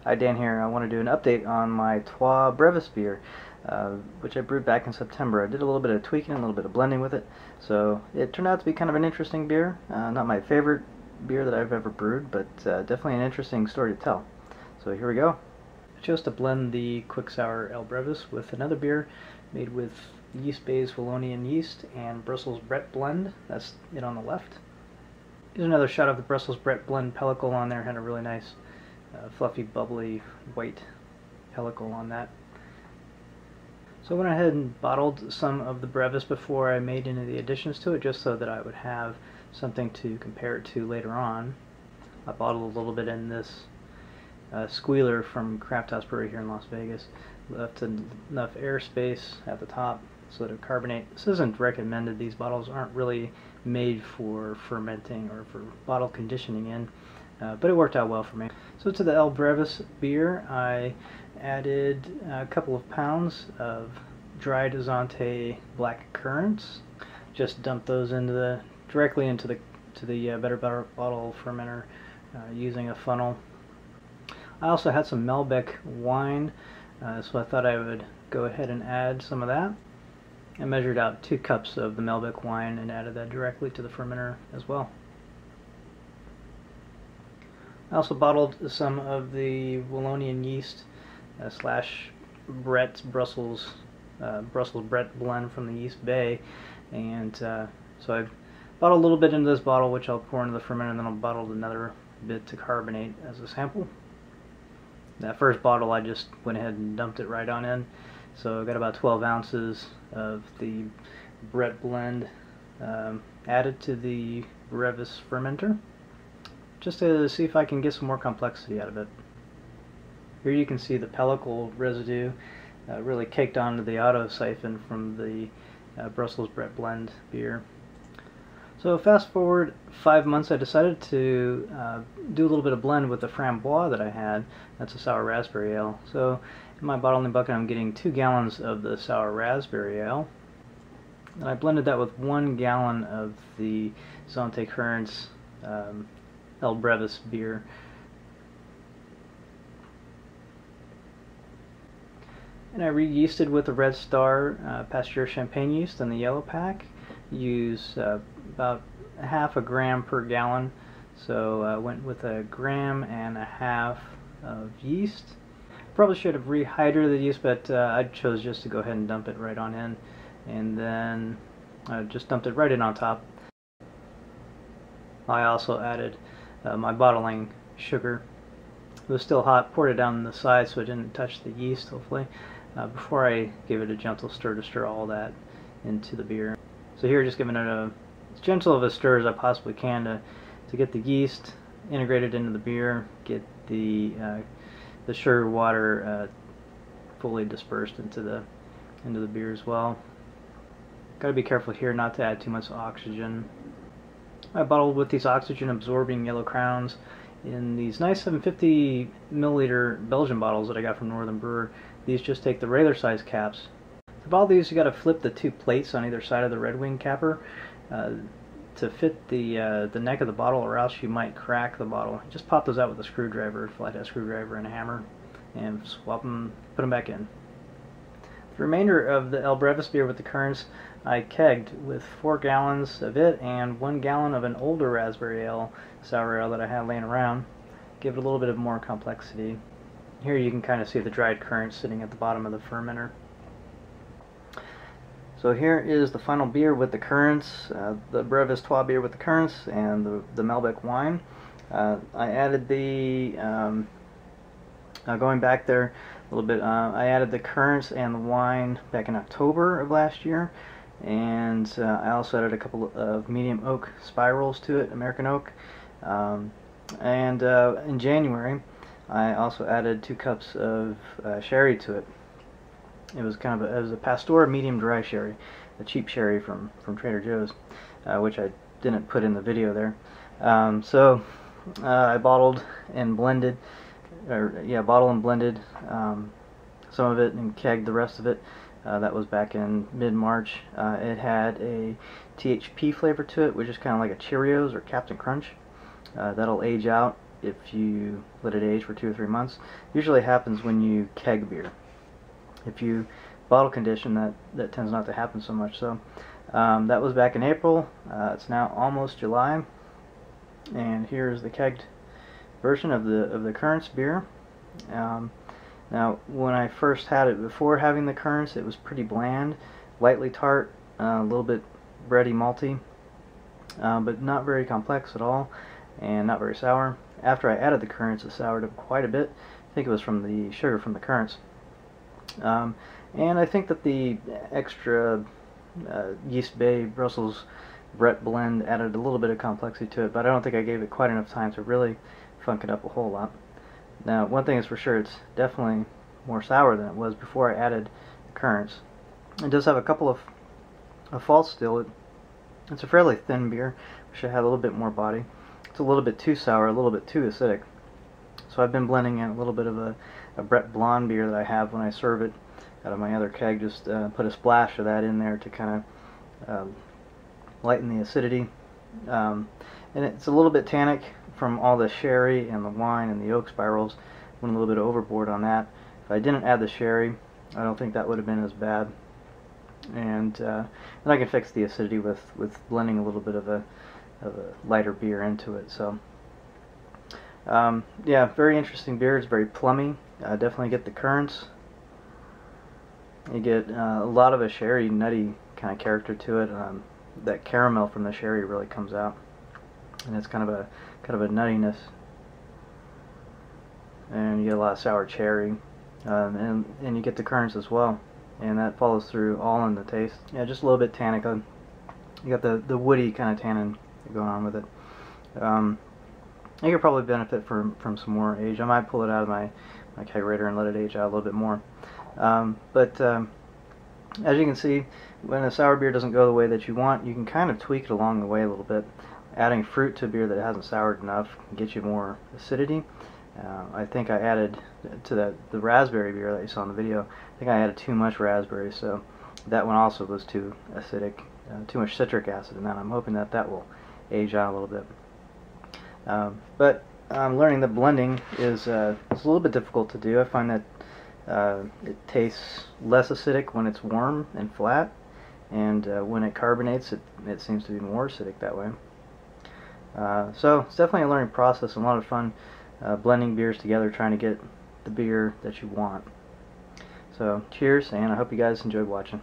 Hi, Dan here. I want to do an update on my Trois Brevis beer, which I brewed back in September. I did a little bit of tweaking, a little bit of blending with it, so it turned out to be kind of an interesting beer. Not my favorite beer that I've ever brewed, but definitely an interesting story to tell. So here we go. I chose to blend the quick sour El Brevis with another beer made with yeast-based Wallonian yeast and Brussels Brett blend. That's it on the left. Here's another shot of the Brussels Brett blend pellicle on there. Had a really nice fluffy, bubbly, white pellicle on that. So I went ahead and bottled some of the Brevis before I made any of the additions to it, just so that I would have something to compare it to later on. I bottled a little bit in this squealer from Craft House Brewery here in Las Vegas. Left enough airspace at the top so that it carbonate. This isn't recommended. These bottles aren't really made for fermenting or for bottle conditioning in. But it worked out well for me. So to the El Brevis beer, I added a couple of pounds of dried Zante black currants. Just dumped those directly into the Better bottle fermenter using a funnel. I also had some Malbec wine, so I thought I would go ahead and add some of that. I measured out 2 cups of the Malbec wine and added that directly to the fermenter as well. I also bottled some of the Wallonian yeast slash Brussels Brett blend from the Yeast Bay, and so I bottled a little bit into this bottle, which I'll pour into the fermenter, and then I'll bottle another bit to carbonate as a sample. That first bottle I just went ahead and dumped it right on in, so I got about 12 ounces of the Brett blend added to the Brevis fermenter, just to see if I can get some more complexity out of it. Here you can see the pellicle residue really caked onto the auto siphon from the Brussels Brett blend beer. So fast forward 5 months, I decided to do a little bit of blend with the framboise that I had. That's a sour raspberry ale. So in my bottling bucket I'm getting 2 gallons of the sour raspberry ale. And I blended that with 1 gallon of the Zante currants El Brevis beer. And I re-yeasted with the Red Star Pasteur Champagne yeast in the yellow pack. Use about half a gram per gallon, so I went with 1.5 grams of yeast. Probably should have rehydrated the yeast, but I chose just to go ahead and dump it right on in, and then I just dumped it right in on top. I also added my bottling sugar. It was still hot, poured it down the side so it didn't touch the yeast, hopefully, before I gave it a gentle stir to stir all that into the beer. So here, just giving it as gentle of a stir as I possibly can to get the yeast integrated into the beer, get the sugar water fully dispersed into the beer as well. Got to be careful here not to add too much oxygen. I bottled with these oxygen-absorbing yellow crowns in these nice 750 milliliter Belgian bottles that I got from Northern Brewer. These just take the regular size caps. To bottle these, you got to flip the 2 plates on either side of the Red Wing capper to fit the neck of the bottle, or else you might crack the bottle. Just pop those out with a screwdriver, flathead screwdriver, and a hammer, and swap them, put them back in. The remainder of the El Brevis beer with the currants I kegged with 4 gallons of it and 1 gallon of an older raspberry ale, sour ale that I had laying around. Give it a little bit of more complexity. Here you can kind of see the dried currants sitting at the bottom of the fermenter. So here is the final beer with the currants, the Brevis Trois beer with the currants and the Malbec wine. I added the, going back there a little bit, I added the currants and the wine back in October of last year, and I also added a couple of medium oak spirals to it, American oak, and in January I also added 2 cups of sherry to it. It was kind of it was a Pasteur medium dry sherry, a cheap sherry from Trader Joe's, which I didn't put in the video there. So I bottled and blended, some of it and kegged the rest of it. That was back in mid-March. It had a THP flavor to it, which is kind of like a Cheerios or Captain Crunch. That'll age out if you let it age for 2 or 3 months. Usually happens when you keg beer. If you bottle condition, that tends not to happen so much. So that was back in April. It's now almost July, and here's the kegged version of the currants beer. Now, when I first had it before having the currants, it was pretty bland, lightly tart, a little bit bready, malty, but not very complex at all, and not very sour. After I added the currants, it soured up quite a bit. I think it was from the sugar from the currants. And I think that the extra Yeast Bay Brussels Brett blend added a little bit of complexity to it, but I don't think I gave it quite enough time to really funk it up a whole lot. Now, one thing is for sure, it's definitely more sour than it was before I added the currants. It does have a couple of faults still. It's a fairly thin beer. Wish it had a little bit more body. It's a little bit too sour, a little bit too acidic. So I've been blending in a little bit of a Brett blonde beer that I have when I serve it out of my other keg. Just put a splash of that in there to kind of lighten the acidity. And it's a little bit tannic from all the sherry and the wine and the oak spirals. Went a little bit overboard on that. If I didn't add the sherry, I don't think that would have been as bad. And I can fix the acidity with blending a little bit of a lighter beer into it. So yeah, very interesting beer. It's very plummy. Definitely get the currants. You get a lot of a sherry, nutty kind of character to it. That caramel from the sherry really comes out, and it's kind of a nuttiness. And you get a lot of sour cherry, and you get the currants as well, and that follows through all in the taste. Yeah, just a little bit tannic. You got the woody kind of tannin going on with it. You could probably benefit from some more age. I might pull it out of my kegerator and let it age out a little bit more. But as you can see, when a sour beer doesn't go the way that you want, you can kind of tweak it along the way a little bit. Adding fruit to a beer that hasn't soured enough can get you more acidity. I think I added to the raspberry beer that you saw in the video, I think I added too much raspberry, so that one also was too acidic, too much citric acid in that. I'm hoping that will age out a little bit. But I'm learning that blending is it's a little bit difficult to do. I find that it tastes less acidic when it's warm and flat, and when it carbonates, it seems to be more acidic that way. So it's definitely a learning process and a lot of fun blending beers together, trying to get the beer that you want. So cheers, and I hope you guys enjoyed watching.